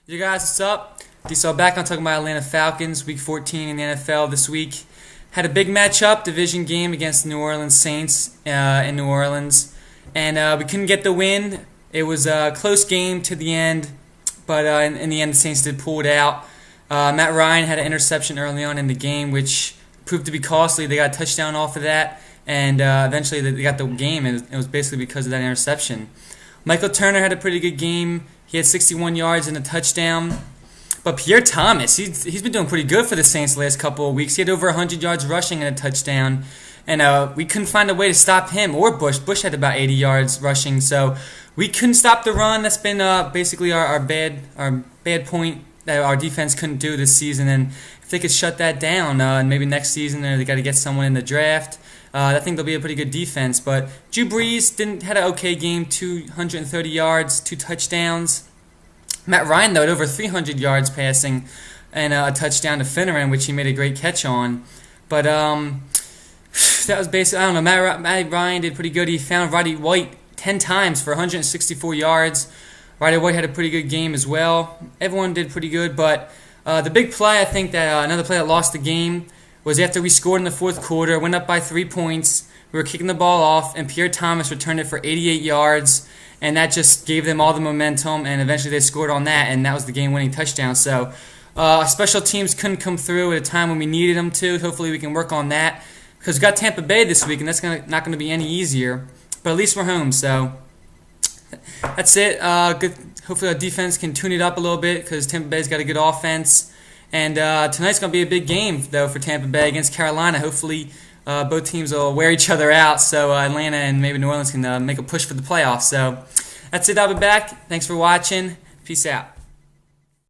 You guys, what's up? So back on talking about Atlanta Falcons, Week 14 in the NFL this week. Had a big matchup, division game against the New Orleans Saints in New Orleans, and we couldn't get the win. It was a close game to the end, but in the end, the Saints did pull it out. Matt Ryan had an interception early on in the game, which proved to be costly. They got a touchdown off of that, and eventually they got the game, and it was basically because of that interception. Michael Turner had a pretty good game. He had 61 yards and a touchdown. But Pierre Thomas, he's been doing pretty good for the Saints the last couple of weeks. He had over 100 yards rushing and a touchdown. And we couldn't find a way to stop him or Bush. Bush had about 80 yards rushing. So we couldn't stop the run. That's been basically our bad point that our defense couldn't do this season. And if they could shut that down, and maybe next season they got to get someone in the draft, I think they'll be a pretty good defense. But Drew Brees had an okay game, 230 yards, 2 touchdowns. Matt Ryan, though, had over 300 yards passing and a touchdown to Finneran, which he made a great catch on. But that was basically, I don't know, Matt Ryan did pretty good. He found Roddy White 10 times for 164 yards. Roddy White had a pretty good game as well. Everyone did pretty good, but the big play, I think that another play that lost the game was after we scored in the fourth quarter, went up by 3 points, we were kicking the ball off, and Pierre Thomas returned it for 88 yards, and that just gave them all the momentum, and eventually they scored on that, and that was the game-winning touchdown. So special teams couldn't come through at a time when we needed them to. Hopefully we can work on that, because we've got Tampa Bay this week, and that's not going to be any easier, but at least we're home, so that's it. Good. Hopefully our defense can tune it up a little bit, because Tampa Bay's got a good offense. And tonight's going to be a big game, though, for Tampa Bay against Carolina. Hopefully both teams will wear each other out, so Atlanta and maybe New Orleans can make a push for the playoffs. So that's it. I'll be back. Thanks for watching. Peace out.